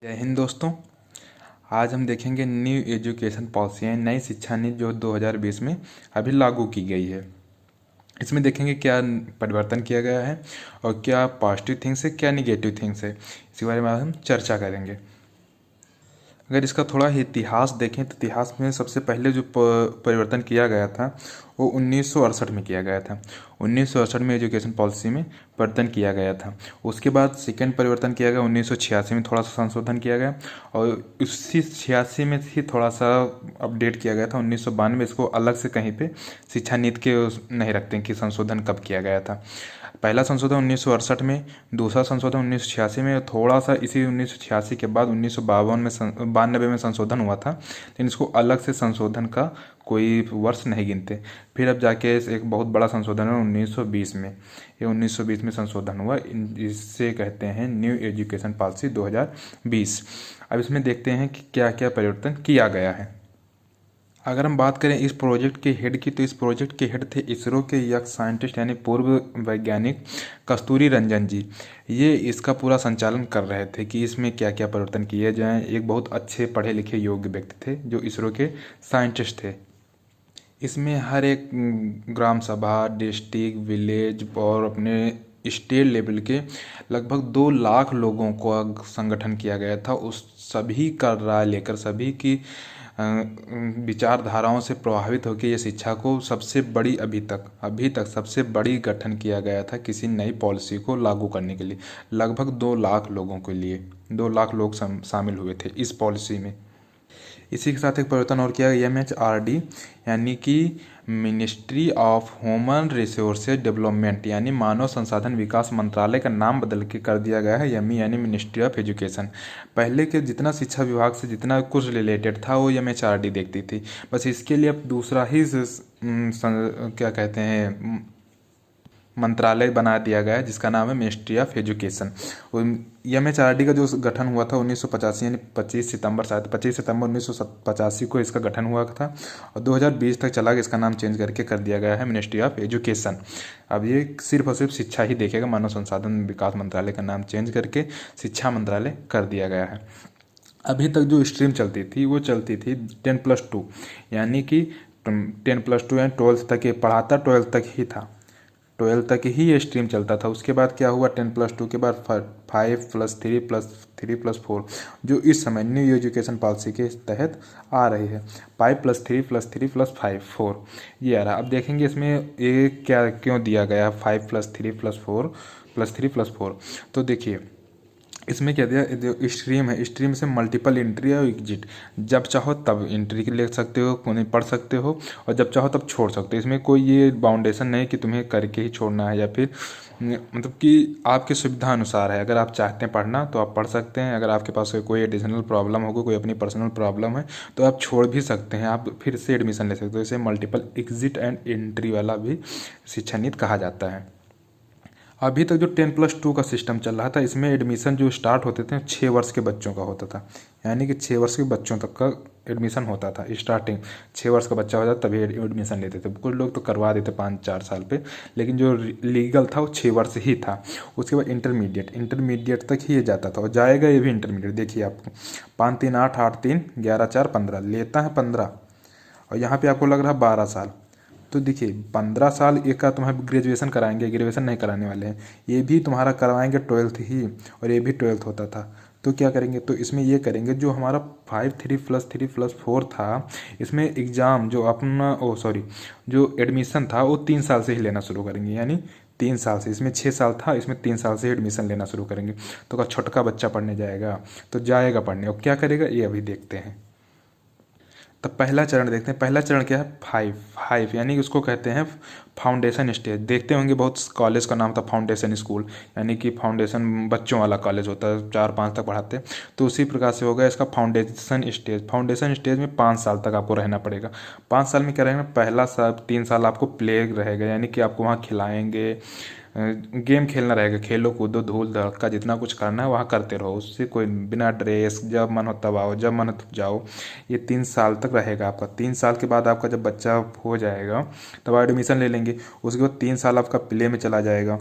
जय हिंद दोस्तों। आज हम देखेंगे न्यू एजुकेशन पॉलिसी यानी नई शिक्षा नीति जो 2020 में अभी लागू की गई है। इसमें देखेंगे क्या परिवर्तन किया गया है और क्या पॉजिटिव थिंग्स है, क्या निगेटिव थिंग्स है, इसी बारे में आज हम चर्चा करेंगे। अगर इसका थोड़ा इतिहास देखें तो इतिहास में सबसे पहले जो परिवर्तन किया गया था वो 1968 में किया गया था। 1968 में एजुकेशन पॉलिसी में परिवर्तन किया गया था। उसके बाद सेकेंड परिवर्तन किया गया 1986 में, थोड़ा सा संशोधन किया गया और उसी 86 में ही थोड़ा सा अपडेट किया गया था 1992 में। इसको अलग से कहीं पे शिक्षा नीति के नहीं रखते कि संशोधन कब किया गया था। पहला संशोधन 1968 में, दूसरा संशोधन 1986 में, थोड़ा सा इसी 1986 के बाद 1952 में 92 में संशोधन हुआ था, लेकिन इसको अलग से संशोधन का कोई वर्ष नहीं गिनते। फिर अब जाके एक बहुत बड़ा संशोधन है 1920 में, ये 1920 में संशोधन हुआ। इससे कहते हैं न्यू एजुकेशन पॉलिसी 2020। अब इसमें देखते हैं कि क्या क्या परिवर्तन किया गया है। अगर हम बात करें इस प्रोजेक्ट के हेड की, तो इस प्रोजेक्ट के हेड थे इसरो के यक्ष साइंटिस्ट यानी पूर्व वैज्ञानिक कस्तूरी रंजन जी। ये इसका पूरा संचालन कर रहे थे कि इसमें क्या क्या परिवर्तन किए जाएं। एक बहुत अच्छे पढ़े लिखे योग्य व्यक्ति थे जो इसरो के साइंटिस्ट थे। इसमें हर एक ग्राम सभा, डिस्ट्रिक्ट, विलेज और अपने स्टेट लेवल के लगभग 2 लाख लोगों को संगठन किया गया था। उस सभी का राय लेकर, सभी की विचारधाराओं से प्रभावित होकर ये शिक्षा को सबसे बड़ी अभी तक सबसे बड़ी गठन किया गया था किसी नई पॉलिसी को लागू करने के लिए। लगभग 2 लाख लोगों के लिए 2 लाख लोग शामिल हुए थे इस पॉलिसी में। इसी के साथ एक परिवर्तन और किया गया, MHRD यानी कि ministry of human resources development यानी मानव संसाधन विकास मंत्रालय का नाम बदल के कर दिया गया है यमी यानी मिनिस्ट्री ऑफ एजुकेशन। पहले के जितना शिक्षा विभाग से जितना कुछ रिलेटेड था वो MHRD देखती थी, बस इसके लिए अब दूसरा ही क्या कहते हैं मंत्रालय बना दिया गया है जिसका नाम है मिनिस्ट्री ऑफ एजुकेशन। MHRD का जो गठन हुआ था 1985 यानी 25 सितंबर, शायद 25 सितंबर 1985 को इसका गठन हुआ था और 2020 तक चला गया। इसका नाम चेंज करके कर दिया गया है मिनिस्ट्री ऑफ एजुकेशन। अब ये सिर्फ और सिर्फ शिक्षा ही देखेगा, मानव संसाधन विकास मंत्रालय का नाम चेंज करके शिक्षा मंत्रालय कर दिया गया है। अभी तक जो स्ट्रीम चलती थी वो चलती थी 10+2 यानी कि 10+2 यानी 12th तक ये पढ़ाता, 12th तक ही था, 12 तक ही ये स्ट्रीम चलता था। उसके बाद क्या हुआ, 10+2 के बाद 5+3+3+4 जो इस समय न्यू एजुकेशन पॉलिसी के तहत आ रही है। 5+3+3+5 ये आ रहा। अब देखेंगे इसमें ये क्या क्यों दिया गया 5+3+4+3+4। तो देखिए इसमें क्या दिया, जो स्ट्रीम है, स्ट्रीम से मल्टीपल एंट्री और एग्जिट, जब चाहो तब एंट्री ले सकते हो, पढ़ सकते हो और जब चाहो तब छोड़ सकते हो। इसमें कोई ये बाउंडेशन नहीं कि तुम्हें करके ही छोड़ना है या फिर मतलब कि आपकी सुविधा अनुसार है। अगर आप चाहते हैं पढ़ना तो आप पढ़ सकते हैं, अगर आपके पास कोई एडिशनल प्रॉब्लम होगा, कोई अपनी पर्सनल प्रॉब्लम है तो आप छोड़ भी सकते हैं, आप फिर से एडमिशन ले सकते हो। इसे मल्टीपल एग्जिट एंड एंट्री वाला भी शिक्षा नीति कहा जाता है। अभी तक जो 10+2 का सिस्टम चल रहा था इसमें एडमिशन जो स्टार्ट होते थे 6 वर्ष के बच्चों का होता था, यानी कि 6 वर्ष के बच्चों तक का एडमिशन होता था। स्टार्टिंग 6 वर्ष का बच्चा होता तभी एडमिशन लेते थे। कुछ लोग तो करवा देते 5-4 साल पे, लेकिन जो लीगल था वो 6 वर्ष ही था। उसके बाद इंटरमीडिएट तक ही ये जाता था और जाएगा ये भी इंटरमीडिएट। देखिए आपको 5 3 8 8 3 11 4 15 लेता है 15 और यहाँ पे आपको लग रहा है 12 साल। तो देखिए 15 साल एक का तुम्हारा ग्रेजुएशन कराएंगे, ग्रेजुएशन नहीं कराने वाले हैं, ये भी तुम्हारा करवाएंगे 12th ही, और ये भी 12th होता था। तो क्या करेंगे, तो इसमें ये करेंगे जो हमारा 5+3+3+4 था, इसमें एग्ज़ाम जो अपना जो एडमिशन था वो 3 साल से ही लेना शुरू करेंगे, यानी 3 साल से। इसमें 6 साल था, इसमें 3 साल से एडमिशन लेना शुरू करेंगे। तो अगर छोटका बच्चा पढ़ने जाएगा तो जाएगा पढ़ने, और क्या करेगा ये अभी देखते हैं। तब पहला चरण देखते हैं। पहला चरण क्या है, 5 यानी उसको कहते हैं फाउंडेशन स्टेज। देखते होंगे बहुत कॉलेज का नाम था फाउंडेशन स्कूल, यानी कि फाउंडेशन बच्चों वाला कॉलेज होता है, 4-5 तक पढ़ाते हैं। तो उसी प्रकार से होगा इसका फाउंडेशन स्टेज। फाउंडेशन स्टेज में 5 साल तक आपको रहना पड़ेगा। 5 साल में क्या रहेगा, पहला साल 3 साल आपको प्ले रहेगा, यानी कि आपको वहाँ खिलाएंगे, गेम खेलना रहेगा, खेलो कूदो धूल धड़का जितना कुछ करना है वहाँ करते रहो, उससे कोई बिना ड्रेस, जब मन हो तब आओ, जब मन हो तब जाओ। ये 3 साल तक रहेगा आपका। 3 साल के बाद आपका जब बच्चा हो जाएगा तब एडमिशन ले लेंगे। उसके बाद 3 साल आपका प्ले में चला जाएगा।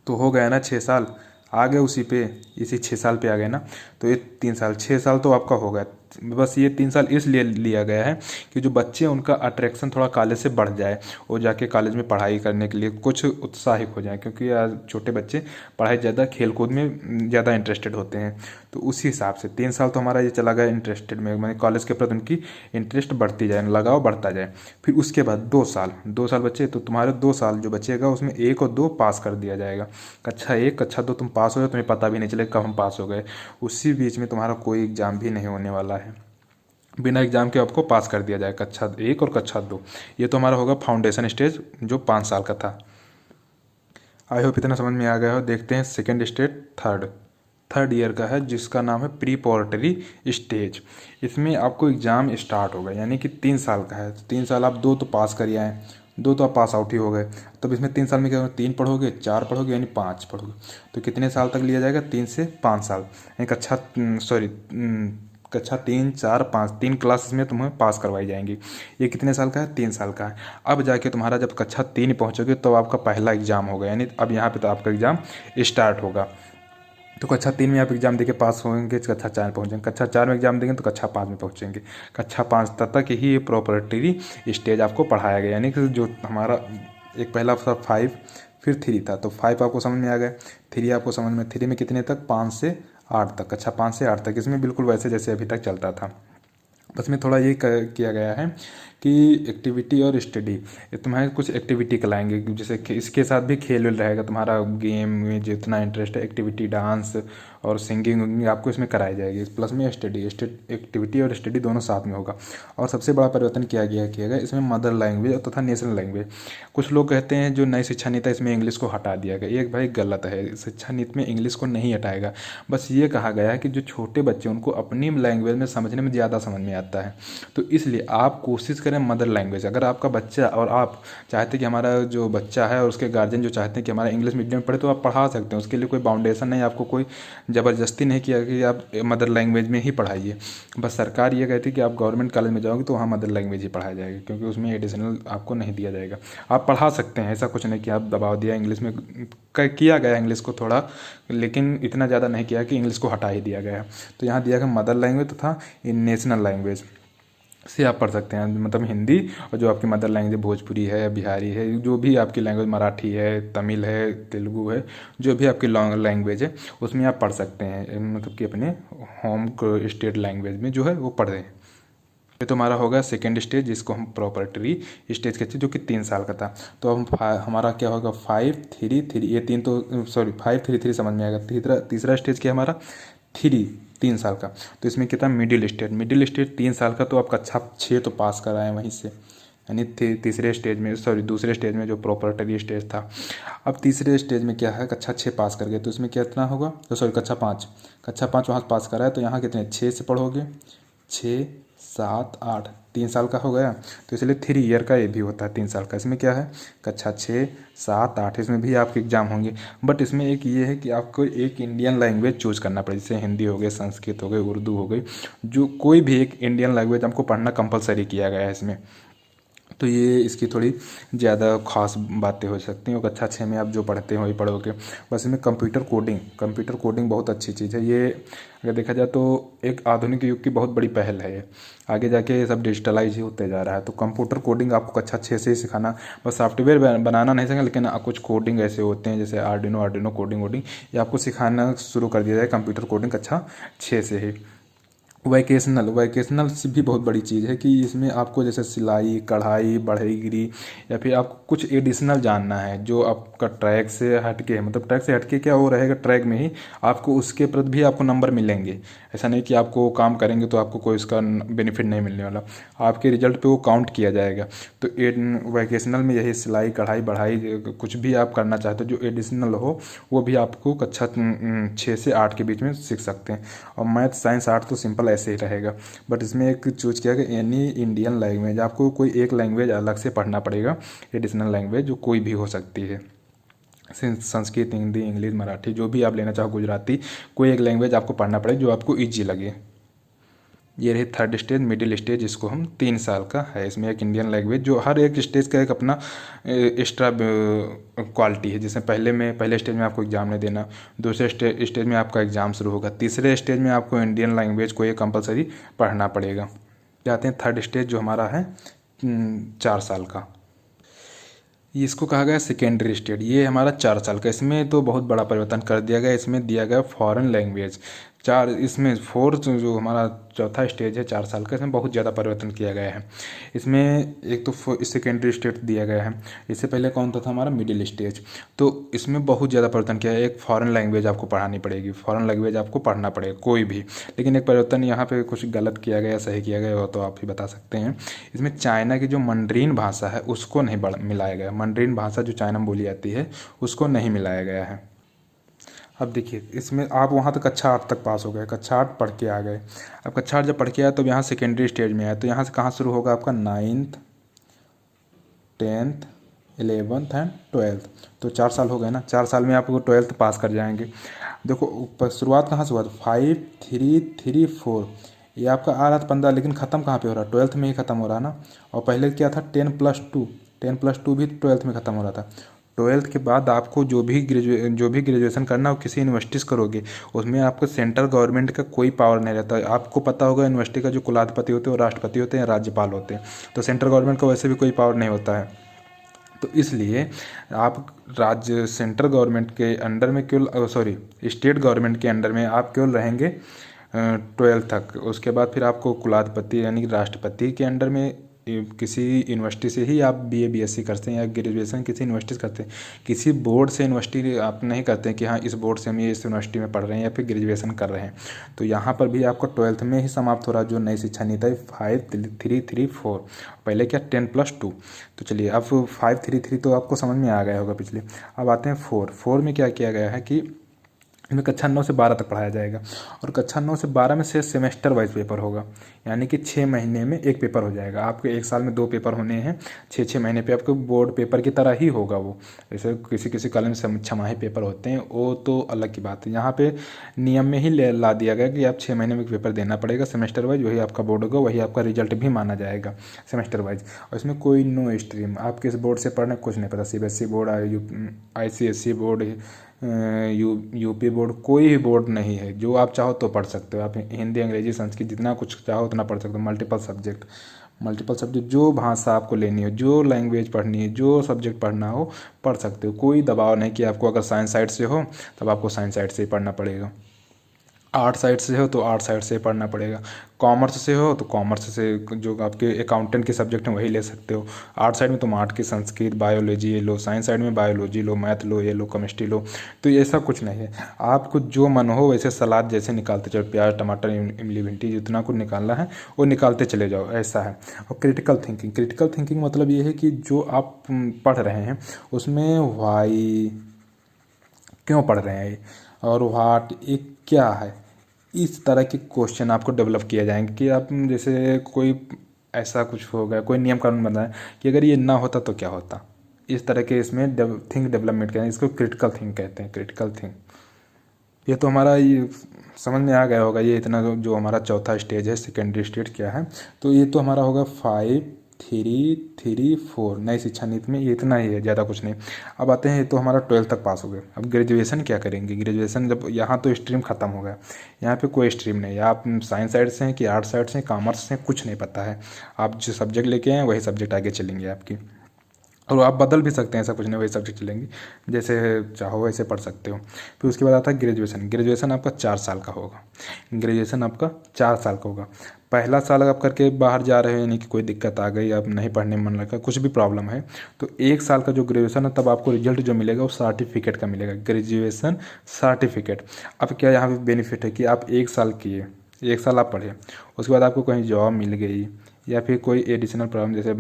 तो हो गया ना 6 साल। आ गए उसी पे, इसी 6 साल पे आ गए ना। तो ये 3 साल, 6 साल तो आपका होगा। बस ये 3 साल इसलिए लिया गया है कि जो बच्चे हैं उनका अट्रैक्शन थोड़ा कॉलेज से बढ़ जाए, वो जाके कॉलेज में पढ़ाई करने के लिए कुछ उत्साहित हो जाए, क्योंकि आज छोटे बच्चे पढ़ाई ज़्यादा, खेल कूद में ज़्यादा इंटरेस्टेड होते हैं। तो उसी हिसाब से 3 साल तो हमारा ये चला गया इंटरेस्टेड में, मैंने कॉलेज के प्रति उनकी इंटरेस्ट बढ़ती जाए, लगाव बढ़ता जाए। फिर उसके बाद 2 साल, 2 साल बच्चे, तो तुम्हारे 2 साल जो बचेगा उसमें 1 और 2 पास कर दिया जाएगा। कक्षा 1 कक्षा 2 तुम पास हो गए, तुम्हें पता भी नहीं चलेगा कब हम पास हो गए। उसी बीच में तुम्हारा कोई एग्जाम भी नहीं होने वाला है, बिना एग्जाम के आपको पास कर दिया जाए कक्षा 1 और कक्षा 2। ये तो हमारा होगा फाउंडेशन स्टेज जो 5 साल का था। आई होप इतना समझ में आ गया हो। देखते हैं सेकेंड स्टेज, थर्ड ईयर का है, जिसका नाम है प्रीपोरेटरी स्टेज। इसमें आपको एग्ज़ाम स्टार्ट होगा, यानी कि 3 साल का है। तो 3 साल आप 2 तो पास कर आए, 2 तो आप पास आउट ही हो गए। तब इसमें 3 साल में क्या होगा, 3 पढ़ोगे, 4 पढ़ोगे, यानी 5 पढ़ोगे। तो कितने साल तक लिया जाएगा, 3 से 5 साल, यानी कक्षा 3 4 5 3 क्लासेस में तुम्हें पास करवाई जाएंगी। ये कितने साल का है, 3 साल का है। अब जाके तुम्हारा जब कक्षा 3 पहुँचोगे तो आपका पहला एग्जाम होगा, यानी अब यहाँ पे तो आपका एग्ज़ाम स्टार्ट होगा। तो कक्षा 3 में आप एग्जाम देके पास होंगे, कक्षा 4 पहुँचेंगे, कक्षा 4 में एग्जाम देंगे तो कक्षा 5 में पहुँचेंगे। कक्षा 5 तक ही ये प्रोपरेटरी स्टेज आपको पढ़ाया गया, यानी कि जो हमारा एक पहला था 5, फिर 3 था। तो 5 आपको समझ में आ गया, 3 आपको समझ में, 3 में कितने तक, 5 से 8 तक, कक्षा 5 से 8 तक। इसमें बिल्कुल वैसे जैसे अभी तक चलता था, बस में थोड़ा ये किया गया है कि एक्टिविटी और स्टडी, तुम्हारे कुछ एक्टिविटी कराएंगे, जैसे इसके साथ भी खेल वेल रहेगा, तुम्हारा गेम में जितना इंटरेस्ट है, एक्टिविटी डांस और सिंगिंग आपको इसमें कराई जाएगी। प्लस में स्टडी, एक्टिविटी और स्टडी दोनों साथ में होगा। और सबसे बड़ा परिवर्तन किया गया इसमें मदर लैंग्वेज तथा नेशनल लैंग्वेज। कुछ लोग कहते हैं जो नई शिक्षा नीति है इसमें इंग्लिश को हटा दिया गया, एक भाई गलत है, शिक्षा नीति में इंग्लिश को नहीं हटाएगा। बस ये कहा गया है कि जो छोटे बच्चे उनको अपनी लैंग्वेज में समझने में ज़्यादा समझ में आता है, तो इसलिए आप कोशिश करें मदर लैंग्वेज। अगर आपका बच्चा और आप चाहते हैं कि हमारा जो बच्चा है और उसके गार्जियन जो चाहते हैं कि हमारा इंग्लिश मीडियम में पढ़े, तो आप पढ़ा सकते हैं, उसके लिए कोई बाउंडेशन नहीं, आपको कोई ज़बरदस्ती नहीं किया कि आप मदर लैंग्वेज में ही पढ़ाइए। बस सरकार ये कहती है कि आप गवर्नमेंट कॉलेज में जाओगे तो वहाँ मदर लैंग्वेज ही पढ़ाया जाएगा, क्योंकि उसमें एडिशनल आपको नहीं दिया जाएगा। आप पढ़ा सकते हैं, ऐसा कुछ नहीं कि आप दबाव दिया इंग्लिश में, किया गया इंग्लिश को थोड़ा, लेकिन इतना ज़्यादा नहीं किया कि इंग्लिश को हटा ही दिया गया। तो यहाँ दिया गया मदर लैंग्वेज तथा नेशनल लैंग्वेज से आप पढ़ सकते हैं, मतलब हिंदी, और जो आपकी मदर लैंग्वेज भोजपुरी है, बिहारी है, जो भी आपकी लैंग्वेज, मराठी है, तमिल है, तेलुगु है, जो भी आपकी लैंग्वेज है उसमें आप पढ़ सकते हैं, मतलब कि अपने होम स्टेट लैंग्वेज में जो है वो पढ़ रहे हैं। ये तो हमारा होगा सेकेंड स्टेज, जिसको हम प्रोपरेटरी स्टेज कहते हैं, जो कि 3 साल का था। तो हम हमारा क्या होगा, 5 3 3, ये 3 तो सॉरी 5 3 3 समझ में आएगा। तीसरा स्टेज क्या हमारा, 3 साल का। तो इसमें कितना, मिडिल स्टेज 3 साल का, तो आप कक्षा 6 तो पास कराएं वहीं से, यानी तीसरे स्टेज में, सॉरी दूसरे स्टेज में जो प्रोपरेटरी स्टेज था। अब तीसरे स्टेज में क्या है, कक्षा 6 पास कर गए, तो इसमें कितना होगा, तो सॉरी कक्षा 5 वहाँ पास करा है, तो यहाँ कितने 6 से पढ़ोगे, 6 7 8, 3 साल का हो गया। तो इसलिए 3 ईयर का ये भी होता है 3 साल का। इसमें क्या है, कक्षा 6 7 8, इसमें भी आपके एग्जाम होंगे, बट इसमें एक ये है कि आपको एक इंडियन लैंग्वेज चूज करना पड़े, जैसे हिंदी हो गई, संस्कृत हो गई, उर्दू हो गई, जो कोई भी एक इंडियन लैंग्वेज आपको पढ़ना कंपलसरी किया गया है इसमें। तो ये इसकी थोड़ी ज़्यादा खास बातें हो सकती हैं, और कक्षा 6 में आप जो पढ़ते हैं वही पढ़ोगे। बस इसमें कंप्यूटर कोडिंग बहुत अच्छी चीज़ है। ये अगर देखा जाए तो एक आधुनिक युग की बहुत बड़ी पहल है ये, आगे जाके ये सब डिजिटलाइज ही होते जा रहा है। तो कंप्यूटर कोडिंग आपको कक्षा 6 से ही सिखाना, बस सॉफ्टवेयर बनाना नहीं सीखेंगे, लेकिन कुछ कोडिंग ऐसे होते हैं जैसे आर्डिनो कोडिंग वोडिंग, ये आपको सिखाना शुरू कर दिया जाए कंप्यूटर कोडिंग कक्षा 6 से ही। वैकेशनल से भी बहुत बड़ी चीज़ है कि इसमें आपको जैसे सिलाई कढ़ाई बढ़ईगिरी, या फिर आपको कुछ एडिशनल जानना है जो आपका ट्रैक से हटके है, मतलब ट्रैक से हटके क्या वो रहेगा, ट्रैक में ही आपको उसके प्रति भी आपको नंबर मिलेंगे। ऐसा नहीं कि आपको काम करेंगे तो आपको कोई इसका बेनिफिट नहीं मिलने वाला, आपके रिजल्ट पे वो काउंट किया जाएगा। तो वैकेशनल में यही सिलाई कढ़ाई बढ़ाई कुछ भी आप करना चाहते हो जो एडिशनल हो, वो भी आपको कक्षा 6 से 8 के बीच में सीख सकते हैं। और मैथ साइंस आर्ट तो सिंपल ऐसे ही रहेगा, बट इसमें एक चूज किया कि एनी इंडियन लैंग्वेज, आपको कोई एक लैंग्वेज अलग से पढ़ना पड़ेगा, एडिशनल लैंग्वेज जो कोई भी हो सकती है, संस्कृत, हिंदी, इंग्लिश, मराठी, जो भी आप लेना चाहो, गुजराती, कोई एक लैंग्वेज आपको पढ़ना पड़ेगा जो आपको ईजी लगे। ये रही थर्ड स्टेज, मिडिल स्टेज, इसको हम 3 साल का है। इसमें एक इंडियन लैंग्वेज, जो हर एक स्टेज का एक अपना एक्स्ट्रा क्वालिटी है। जैसे पहले स्टेज में आपको एग्ज़ाम नहीं देना, दूसरे स्टेज में आपका एग्ज़ाम शुरू होगा, तीसरे स्टेज में आपको इंडियन लैंग्वेज को ये कंपलसरी पढ़ना पड़ेगा। जाते हैं थर्ड स्टेज जो हमारा है 4 साल का, इसको कहा गया सेकेंडरी स्टेज। ये हमारा 4 साल का, इसमें तो बहुत बड़ा परिवर्तन कर दिया गया। इसमें दिया गया फॉरेन लैंग्वेज इसमें फोर्थ जो हमारा चौथा स्टेज है 4 साल का, इसमें बहुत ज़्यादा परिवर्तन किया गया है। इसमें एक तो सेकेंडरी स्टेज दिया गया है, इससे पहले कौन था हमारा मिडिल स्टेज। तो इसमें बहुत ज़्यादा परिवर्तन किया है। एक फॉरेन लैंग्वेज आपको पढ़ानी पड़ेगी, फॉरेन लैंग्वेज आपको पढ़ना पड़ेगा कोई भी। लेकिन एक परिवर्तन यहाँ पे कुछ गलत किया गया, सही किया गया हो तो आप ही बता सकते हैं। इसमें चाइना की जो मंडरीन भाषा है उसको नहीं मिलाया गया। मंडरीन भाषा जो चाइना में बोली जाती है उसको नहीं मिलाया गया है। अब देखिए इसमें आप वहाँ तक कक्षा 8 तक पास हो गए, कक्षा 8 पढ़ के आ गए। अब कक्षा 8 जब पढ़ के आए तो यहाँ सेकेंडरी स्टेज में आए, तो यहाँ से कहाँ शुरू होगा आपका 9th 10th 11th and 12th। तो 4 साल हो गए ना, 4 साल में आपको 12th पास कर जाएंगे। देखो शुरुआत कहाँ से हुआ था, 5 3 3 4, ये आपका आ रहा था 15, लेकिन ख़त्म कहाँ पे हो रहा है, 12th में ही ख़त्म हो रहा है ना। और पहले क्या था 10+2 भी 12th में ख़त्म हो रहा था। 12th के बाद आपको जो भी ग्रेजुएशन करना हो किसी यूनिवर्सिटी से करोगे, उसमें आपको सेंट्रल गवर्नमेंट का कोई पावर नहीं रहता है। आपको पता होगा यूनिवर्सिटी का जो कुलाधिपति होते हैं वो राष्ट्रपति होते हैं, राज्यपाल होते हैं। तो सेंट्रल गवर्नमेंट का वैसे भी कोई पावर नहीं होता है। तो इसलिए आप सेंट्रल गवर्नमेंट के अंडर में केवल स्टेट गवर्नमेंट के अंडर में आप केवल रहेंगे 12th तक। उसके बाद फिर आपको कुलाधिपति यानी कि राष्ट्रपति के अंडर में किसी यूनिवर्सिटी से ही आप BA BSc करते हैं या ग्रेजुएशन किसी यूनिवर्सिटी से करते हैं। किसी बोर्ड से यूनिवर्सिटी आप नहीं करते हैं कि हाँ इस बोर्ड से हम ये इस यूनिवर्सिटी में पढ़ रहे हैं या फिर ग्रेजुएशन कर रहे हैं। तो यहाँ पर भी आपको 12th में ही समाप्त हो रहा है जो नई शिक्षा नीति है 5 3 3 4। पहले क्या 10+2। तो चलिए अब 5 3 3 तो आपको समझ में आ गया होगा पिछले। अब आते हैं 4 में क्या किया गया है कि इसमें कक्षा 9 से 12 तक पढ़ाया जाएगा। और कक्षा 9 से 12 में से सेमेस्टर वाइज पेपर होगा, यानी कि 6 महीने में एक पेपर हो जाएगा। आपके 1 साल में 2 पेपर होने हैं, 6 महीने पे आपको बोर्ड पेपर की तरह ही होगा वो। जैसे किसी कॉलेज में 6 पेपर होते हैं वो तो अलग की बात है। यहाँ पे नियम में ही ला दिया गया कि आप 6 महीने में एक पेपर देना पड़ेगा सेमेस्टर वाइज, वही आपका बोर्ड होगा, वही आपका रिजल्ट भी माना जाएगा सेमेस्टर वाइज। और इसमें कोई नो स्ट्रीम, आप किस बोर्ड से पढ़ रहे हैं कुछ नहीं पता, CBSE board, ICSE board, UP board, कोई भी बोर्ड नहीं है। जो आप चाहो तो पढ़ सकते हो, आप हिंदी अंग्रेजी संस्कृत जितना कुछ चाहो उतना पढ़ सकते हो। मल्टीपल सब्जेक्ट जो भाषा आपको लेनी हो, जो लैंग्वेज पढ़नी है, जो सब्जेक्ट पढ़ना हो पढ़ सकते हो। कोई दबाव नहीं कि आपको अगर साइंस साइड से हो तब आपको साइंस साइड से ही पढ़ना पड़ेगा, आर्ट साइड से हो तो आर्ट साइड से पढ़ना पड़ेगा, कॉमर्स से हो तो कॉमर्स से जो आपके अकाउंटेंट के सब्जेक्ट हैं वही ले सकते हो। आर्ट साइड में तुम आर्ट की संस्कृत बायोलॉजी ये लो, साइंस साइड में बायोलॉजी लो, मैथ लो, ये लो, केमिस्ट्री लो। तो ऐसा कुछ नहीं है, आपको जो मन हो वैसे सलाद जैसे निकालते चलो, प्याज टमाटर इमली भिंडी जितना कुछ निकालना है वो निकालते चले जाओ, ऐसा है। और क्रिटिकल थिंकिंग मतलब ये है कि जो आप पढ़ रहे हैं उसमें वाई क्यों पढ़ रहे हैं और व्हाट एक क्या है, इस तरह के क्वेश्चन आपको डेवलप किए जाएंगे। कि आप जैसे कोई ऐसा कुछ हो गया, कोई नियम कानून बना है कि अगर ये ना होता तो क्या होता, इस तरह के इसमें थिंक डेवलपमेंट कहते हैं, इसको क्रिटिकल थिंक कहते हैं, क्रिटिकल थिंक। ये तो हमारा ये समझ में आ गया होगा। ये इतना जो हमारा चौथा स्टेज है सेकेंडरी स्टेज क्या है, तो ये तो हमारा होगा 5 3 3 4 नई शिक्षा नीति में, ये इतना ही है, ज़्यादा कुछ नहीं। अब आते हैं, तो हमारा 12th तक पास हो गए। अब ग्रेजुएशन क्या करेंगे, ग्रेजुएशन जब यहाँ तो स्ट्रीम खत्म हो गया, यहाँ पे कोई स्ट्रीम नहीं है। आप साइंस साइड से हैं कि आर्ट साइड से हैं, कॉमर्स से हैं, कुछ नहीं पता है। आप जो सब्जेक्ट लेके आए वही सब्जेक्ट आगे चलेंगे आपकी, और आप बदल भी सकते हैं, ऐसा कुछ नहीं, वही सब्जेक्ट चलेंगे, जैसे चाहो वैसे पढ़ सकते हो। फिर उसके बाद आता है ग्रेजुएशन आपका 4 साल का होगा। ग्रेजुएशन आपका 4 साल का होगा। पहला साल आप करके बाहर जा रहे हो, यानी कि कोई दिक्कत आ गई, आप नहीं पढ़ने में मन लगा, कुछ भी प्रॉब्लम है, तो 1 साल का जो ग्रेजुएशन है तब आपको रिजल्ट जो मिलेगा वो सर्टिफिकेट का मिलेगा, ग्रेजुएशन सर्टिफिकेट। अब क्या यहाँ पे बेनिफिट है कि आप 1 साल किए, 1 साल आप पढ़े, उसके बाद आपको कहीं जॉब मिल गई या फिर कोई एडिशनल प्रॉब्लम, जैसे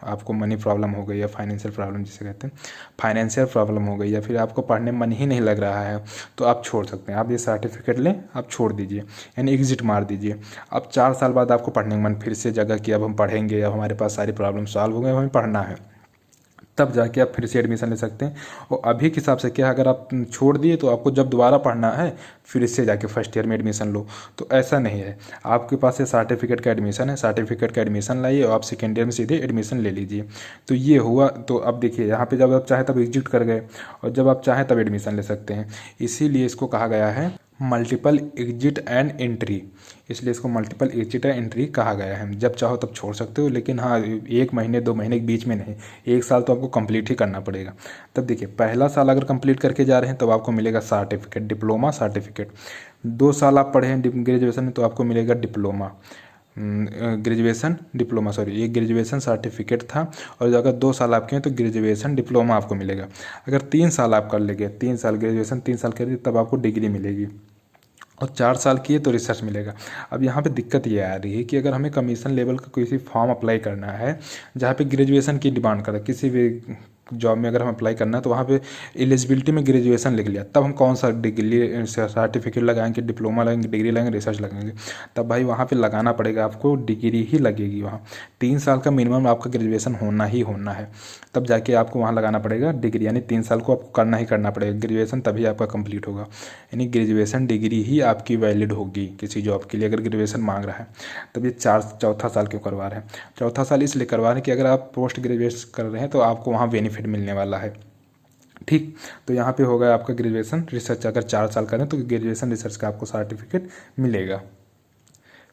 आपको मनी प्रॉब्लम हो गई या फाइनेंशियल प्रॉब्लम जिसे कहते हैं, फाइनेंशियल प्रॉब्लम हो गई, या फिर आपको पढ़ने में मन ही नहीं लग रहा है, तो आप छोड़ सकते हैं। आप ये सर्टिफिकेट लें, आप छोड़ दीजिए, यानी एग्जिट मार दीजिए। अब 4 साल बाद आपको पढ़ने का मन फिर से जगह कि अब हम पढ़ेंगे, अब हमारे पास सारी प्रॉब्लम सॉल्व हो गए, हमें पढ़ना है, तब जाके आप फिर से एडमिशन ले सकते हैं। और अभी के हिसाब से क्या है, अगर आप छोड़ दिए तो आपको जब दोबारा पढ़ना है फिर से जाके फर्स्ट ईयर में एडमिशन लो, तो ऐसा नहीं है। आपके पास ये सर्टिफिकेट का एडमिशन है, सर्टिफिकेट का एडमिशन लाइए और आप सेकेंड ईयर में सीधे एडमिशन ले लीजिए। तो ये हुआ। तो अब देखिए यहाँ पे जब आप चाहे तब एग्जिट कर गए और जब आप चाहें तब एडमिशन ले सकते हैं। इसीलिए इसको कहा गया है मल्टीपल एग्जिट एंड एंट्री। इसलिए इसको मल्टीपल एग्जिट एंड एंट्री कहा गया है। जब चाहो तब छोड़ सकते हो, लेकिन हाँ 1 महीने 2 महीने के बीच में नहीं, 1 साल तो आपको कंप्लीट ही करना पड़ेगा। तब देखिए पहला साल अगर कंप्लीट करके जा रहे हैं तब आपको मिलेगा सर्टिफिकेट, डिप्लोमा सर्टिफिकेट। 2 साल आप पढ़े हैं ग्रेजुएशन में तो आपको मिलेगा डिप्लोमा, ग्रेजुएशन डिप्लोमा, सॉरी ये ग्रेजुएशन सर्टिफिकेट था। और अगर 2 साल आप किए तो ग्रेजुएशन डिप्लोमा आपको मिलेगा। अगर 3 साल आप कर लेंगे, 3 साल ग्रेजुएशन 3 साल करिए तब आपको डिग्री मिलेगी। और 4 साल किए तो रिसर्च मिलेगा। अब यहाँ पे दिक्कत ये आ रही है कि अगर हमें कमीशन लेवल का किसी फॉर्म अप्लाई करना है जहाँ पे ग्रेजुएशन की डिमांड करे, किसी भी जॉब में अगर हम अप्लाई करना है तो वहाँ पे एलिजिबिलिटी में ग्रेजुएशन लिख लिया, तब हम कौन सा डिग्री सर्टिफिकेट लगाएंगे, डिप्लोमा लगाएंगे, डिग्री लगाएंगे, रिसर्च लगाएंगे, तब भाई वहाँ पे लगाना पड़ेगा आपको, डिग्री ही लगेगी वहाँ। 3 साल का मिनिमम आपका ग्रेजुएशन होना ही होना है, तब जाके आपको वहाँ लगाना पड़ेगा डिग्री। यानी 3 साल को आपको करना ही करना पड़ेगा ग्रेजुएशन, तभी आपका कंप्लीट होगा। यानी ग्रेजुएशन डिग्री ही आपकी वैलिड होगी किसी जॉब के लिए अगर ग्रेजुएशन मांग रहा है। तब ये चौथा साल क्यों करवा रहे हैं? चौथा साल इसलिए करवा रहे हैं कि अगर आप पोस्ट ग्रेजुएशन कर रहे हैं तो आपको वहाँ बेनिफिट मिलने वाला है। ठीक, तो यहाँ पे होगा आपका ग्रेजुएशन रिसर्च। अगर 4 साल करें तो ग्रेजुएशन रिसर्च का आपको सर्टिफिकेट मिलेगा।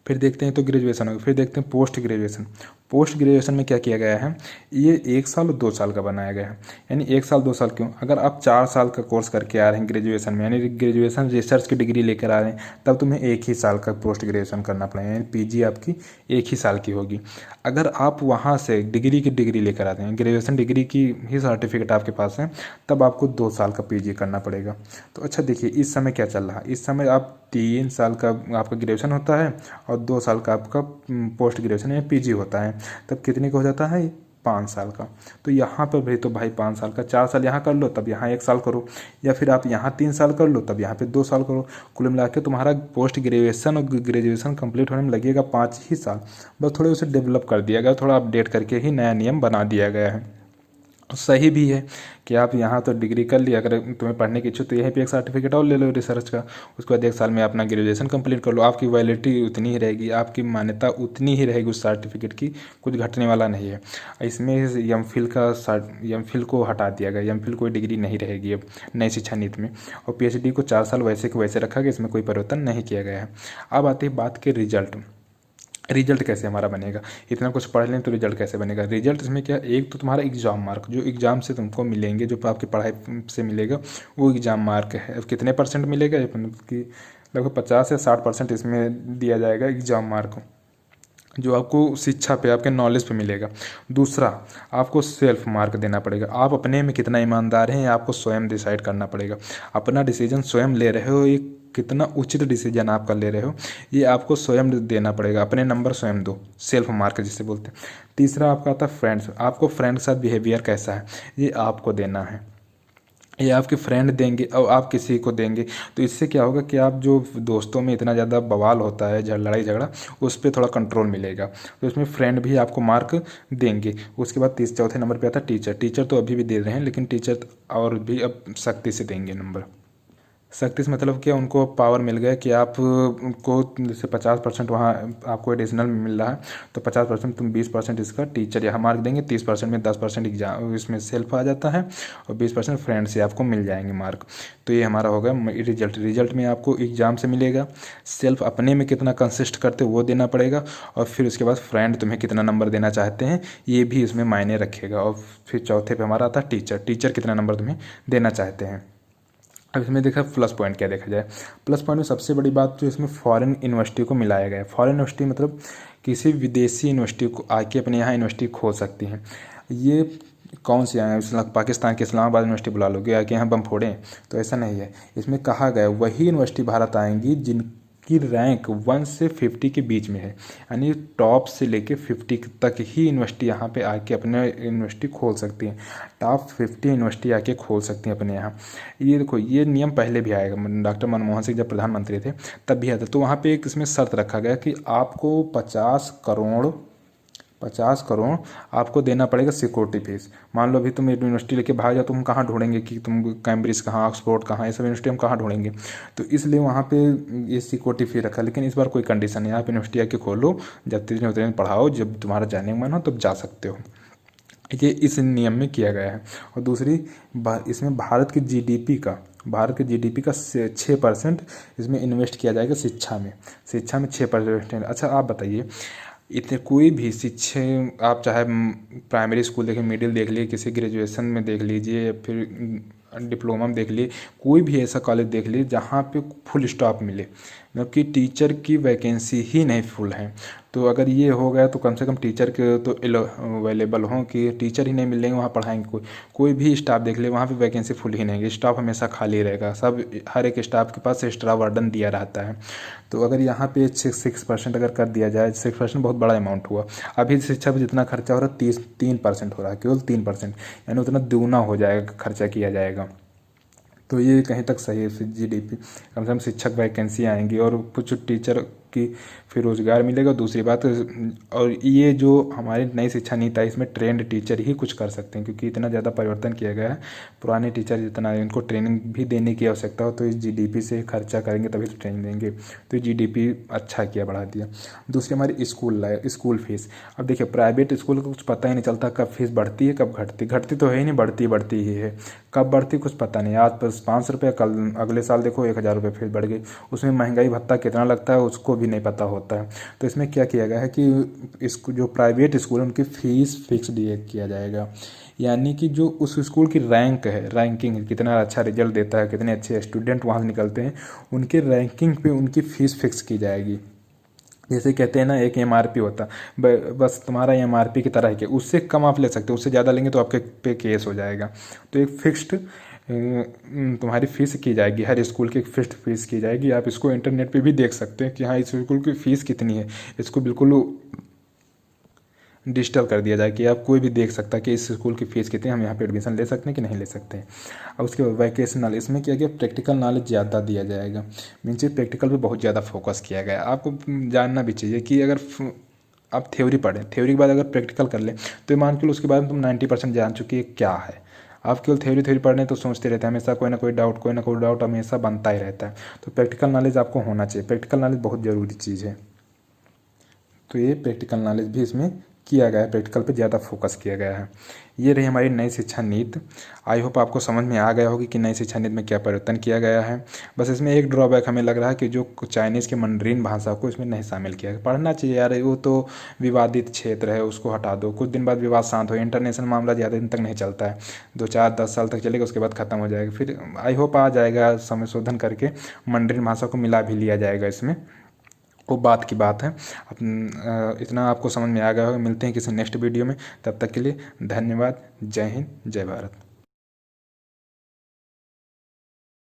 फिर देखते हैं तो ग्रेजुएशन होगा। फिर देखते हैं पोस्ट ग्रेजुएशन। पोस्ट ग्रेजुएशन में क्या किया गया है, ये 1 साल और 2 साल का बनाया गया है। यानी 1 साल 2 साल क्यों? अगर आप 4 साल का कोर्स करके आ रहे हैं ग्रेजुएशन में, यानी ग्रेजुएशन रिसर्च की डिग्री लेकर आ रहे हैं, तब तुम्हें 1 ही साल का पोस्ट ग्रेजुएशन करना पड़ेगा। यानी पीजी आपकी 1 ही साल की होगी। अगर आप वहाँ से डिग्री की डिग्री लेकर आते हैं, ग्रेजुएशन डिग्री की ही सर्टिफिकेट आपके पास है, तब आपको 2 साल का पीजी करना पड़ेगा। तो अच्छा देखिए इस समय क्या चल रहा है, इस समय आप 3 साल का आपका ग्रेजुएशन होता है और 2 साल का आपका पोस्ट ग्रेजुएशन या पीजी होता है, तब कितने का हो जाता है? 5 साल का। तो यहाँ पर भी तो भाई 5 साल का, 4 साल यहाँ कर लो तब यहाँ 1 साल करो, या फिर आप यहाँ 3 साल कर लो तब यहाँ पे 2 साल करो। कुल मिला के तुम्हारा पोस्ट ग्रेजुएशन और ग्रेजुएशन कंप्लीट होने में लगेगा 5 ही साल। बस थोड़े उसे डेवलप कर दिया गया, थोड़ा अपडेट करके ही नया नियम बना दिया गया है। सही भी है कि आप यहाँ तो डिग्री कर लिया, अगर तुम्हें पढ़ने की इच्छा तो यहीं पे एक सर्टिफिकेट और ले लो रिसर्च का, उसके बाद 1 साल में अपना ग्रेजुएशन कंप्लीट कर लो। आपकी वैलिडिटी उतनी ही रहेगी, आपकी मान्यता उतनी ही रहेगी उस सर्टिफिकेट की, कुछ घटने वाला नहीं है। इसमें एम फिल को हटा दिया गया, एम फिल कोई डिग्री नहीं रहेगी अब नई शिक्षा नीति में। और PhD को 4 साल वैसे के वैसे रखा गया, इसमें कोई परिवर्तन नहीं किया गया है। अब आती है बात के रिजल्ट कैसे हमारा बनेगा? इतना कुछ पढ़ लें तो रिजल्ट कैसे बनेगा? रिजल्ट इसमें क्या, एक तो तुम्हारा एग्जाम मार्क, जो एग्जाम से तुमको मिलेंगे, जो आपकी पढ़ाई से मिलेगा वो एग्जाम मार्क है। अब कितने % मिलेगा? कि लगभग 50 या 60% इसमें दिया जाएगा एग्जाम मार्क, जो आपको शिक्षा पे, आपके नॉलेज पे मिलेगा। दूसरा, आपको सेल्फ मार्क देना पड़ेगा। आप अपने में कितना ईमानदार हैं आपको स्वयं डिसाइड करना पड़ेगा। अपना डिसीजन स्वयं ले रहे हो, ये कितना उचित डिसीजन आपका ले रहे हो, ये आपको स्वयं देना पड़ेगा। अपने नंबर स्वयं दो, सेल्फ मार्क जिसे बोलते हैं। तीसरा आपका आता है फ्रेंड्स। आपको फ्रेंड के साथ बिहेवियर कैसा है ये आपको देना है, ये आपके फ्रेंड देंगे और आप किसी को देंगे। तो इससे क्या होगा कि आप जो दोस्तों में इतना ज़्यादा बवाल होता है, लड़ाई झगड़ा, उस पर थोड़ा कंट्रोल मिलेगा। तो इसमें फ्रेंड भी आपको मार्क देंगे। उसके बाद चौथे नंबर पे आता है टीचर। टीचर तो अभी भी दे रहे हैं, लेकिन टीचर और भी अब सख्ती से देंगे नंबर। सख्ती से मतलब क्या, उनको पावर मिल गया कि आप को जैसे 50% वहाँ आपको एडिशनल मिल रहा है, तो 50% तुम 20% इसका टीचर यहाँ मार्क देंगे, 30% में 10% एग्जाम इसमें सेल्फ आ जाता है और 20% फ्रेंड से आपको मिल जाएंगे मार्क। तो ये हमारा होगा रिजल्ट में आपको एग्जाम से मिलेगा, सेल्फ अपने में कितना कंसिस्ट करते वो देना पड़ेगा, और फिर उसके बाद फ्रेंड तुम्हें कितना नंबर देना चाहते हैं ये भी इसमें मायने रखेगा। और फिर चौथे पे हमारा आता है टीचर कितना नंबर तुम्हें देना चाहते हैं। अब इसमें देखा प्लस पॉइंट क्या देखा जाए। प्लस पॉइंट में सबसे बड़ी बात जो इसमें फॉरेन यूनिवर्सिटी को मिलाया गया है। फॉरेन यूनिवर्सिटी मतलब किसी विदेशी यूनिवर्सिटी को आके अपने यहाँ यूनिवर्सिटी खोल सकती हैं। ये कौन सी आए, पाकिस्तान के इस्लामाबाद यूनिवर्सिटी बुला लोगे आके यहाँ बम फोड़ें, तो ऐसा नहीं है। इसमें कहा गया वही यूनिवर्सिटी भारत आएंगी जिनकी रैंक 1 से 50 के बीच में है, यानी टॉप से लेके 50 तक ही यूनिवर्सिटी यहाँ पे आके अपने यूनिवर्सिटी खोल सकती हैं। टॉप 50 यूनिवर्सिटी आके खोल सकती हैं अपने यहाँ। ये देखो ये नियम पहले भी आएगा, डॉक्टर मनमोहन सिंह जब प्रधानमंत्री थे तब भी आता। तो वहाँ पे एक इसमें शर्त रखा गया कि आपको 50 करोड़ 50 करोड़ आपको देना पड़ेगा सिक्योरिटी फीस। मान लो अभी तुम यूनिवर्सिटी लेके भाग जाओ, तुम कहाँ ढूंढेंगे कि तुम कैम्ब्रिज कहाँ, ऑक्सफोर्ड कहाँ, ये सब यूनिवर्सिटी हम कहाँ ढूंढेंगे। तो इसलिए वहाँ पे ये सिक्योरिटी फी रखा। लेकिन इस बार कोई कंडीशन नहीं है, आप यूनिवर्सिटी आके खोलो, जब तीन उतने पढ़ाओ, जब तुम्हारा जाने का मन हो तब जा सकते हो। ये इस नियम में किया गया है। और दूसरी इसमें भारत की जीडीपी का 6% इसमें इन्वेस्ट किया जाएगा शिक्षा में। 6%। अच्छा आप बताइए, इतने कोई भी शिक्षा, आप चाहे प्राइमरी स्कूल देखिए, मिडिल देख लीजिए, किसी ग्रेजुएशन में देख लीजिए, फिर डिप्लोमा में देख लिए, कोई भी ऐसा कॉलेज देख लीजिए जहाँ पे फुल स्टॉप मिले, मतलब कि टीचर की वैकेंसी ही नहीं फुल है। तो अगर ये हो गया तो कम से कम टीचर के तो अवेलेबल हों, कि टीचर ही नहीं मिलेंगे वहाँ पढ़ाएंगे। कोई भी स्टाफ देख ले, वहाँ पे वैकेंसी फुल ही नहीं है, स्टाफ हमेशा खाली रहेगा। सब हर एक स्टाफ के पास एक्स्ट्रा वार्डन दिया रहता है। तो अगर यहाँ पे 6% अगर कर दिया जाए, 6% बहुत बड़ा अमाउंट हुआ। अभी शिक्षा पर जितना खर्चा हो रहा है 3% हो रहा है, केवल 3%, यानी उतना दुगना हो जाएगा, खर्चा किया जाएगा। तो ये कहीं तक सही है। जीडीपी कम से कम शिक्षक वैकेंसी आएंगी और कुछ टीचर की फिर रोजगार मिलेगा। दूसरी बात, और ये जो हमारी नई शिक्षा नीति है, इसमें ट्रेंड टीचर ही कुछ कर सकते हैं, क्योंकि इतना ज़्यादा परिवर्तन किया गया है। पुराने टीचर जितना है, इनको ट्रेनिंग भी देने की आवश्यकता हो, तो इस जीडीपी से खर्चा करेंगे तभी तो ट्रेनिंग देंगे। तो जीडीपी अच्छा किया, बढ़ा दिया। दूसरी हमारी स्कूल फीस। अब देखिए, प्राइवेट स्कूल को कुछ पता ही नहीं चलता कब फीस बढ़ती है कब घटती तो है ही नहीं, बढ़ती ही है। कब बढ़ती कुछ पता नहीं। आज बस 500 रुपये, कल अगले साल देखो 1000 रुपये फीस बढ़ गई। उसमें महंगाई भत्ता कितना लगता है उसको भी नहीं पता होता है। तो इसमें क्या किया गया है कि इसको जो प्राइवेट स्कूल है उनकी फ़ीस फिक्स किया जाएगा, यानी कि जो उस स्कूल की रैंकिंग है, कितना अच्छा रिजल्ट देता है, कितने अच्छे स्टूडेंट वहाँ से निकलते हैं, उनके रैंकिंग पे उनकी फ़ीस फिक्स की जाएगी। जैसे कहते हैं ना, एक एमआरपी होता, बस तुम्हारा एमआरपी की तरह है कि उससे कम आप ले सकते हो, उससे ज़्यादा लेंगे तो आपके पे केस हो जाएगा। तो एक फिक्स्ड तुम्हारी फीस की जाएगी, हर स्कूल की एक फिक्स्ड फीस की जाएगी। आप इसको इंटरनेट पे भी देख सकते हैं कि हाँ इस स्कूल की फ़ीस कितनी है। इसको बिल्कुल डिजिटल कर दिया जाए कि आप कोई भी देख सकता है कि इस स्कूल की फ़ीस कितनी है, हम यहाँ पे एडमिशन ले सकते हैं कि नहीं ले सकते हैं। और उसके बाद वोकेशनल, इसमें क्या किया, प्रैक्टिकल नॉलेज ज़्यादा दिया जाएगा। मीन्स प्रैक्टिकल पे बहुत ज़्यादा फोकस किया गया। आपको जानना भी चाहिए कि अगर आप थ्योरी पढ़ें, थ्योरी के बाद अगर प्रैक्टिकल कर लें, तो मान के लो उसके बाद तुम 90% जान चुकी है क्या है। आप केवल थ्योरी पढ़ने तो सोचते रहते हैं, हमेशा कोई ना कोई डाउट हमेशा बनता ही रहता है। तो प्रैक्टिकल नॉलेज आपको होना चाहिए, प्रैक्टिकल नॉलेज बहुत ज़रूरी चीज़ है। तो ये प्रैक्टिकल नॉलेज भी इसमें किया गया है, प्रैक्टिकल पे ज़्यादा फोकस किया गया है। ये रही हमारी नई शिक्षा नीति। आई होप आपको समझ में आ गया होगी कि नई शिक्षा नीति में क्या परिवर्तन किया गया है। बस इसमें एक ड्रॉबैक हमें लग रहा है कि जो चाइनीज़ के मंडरीन भाषा को इसमें नहीं शामिल किया गया। पढ़ना चाहिए यार, वो तो विवादित क्षेत्र है, उसको हटा दो, कुछ दिन बाद विवाद शांत हो। इंटरनेशनल मामला ज़्यादा दिन तक नहीं चलता है, 2 4 10 साल तक चलेगा, उसके बाद ख़त्म हो जाएगा। फिर आई होप आ जाएगा, संशोधन करके मंडरीन भाषा को मिला भी लिया जाएगा इसमें, वो बात की बात है। इतना आपको समझ में आ गया होगा। मिलते हैं किसी नेक्स्ट वीडियो में, तब तक के लिए धन्यवाद। जय हिंद, जय भारत।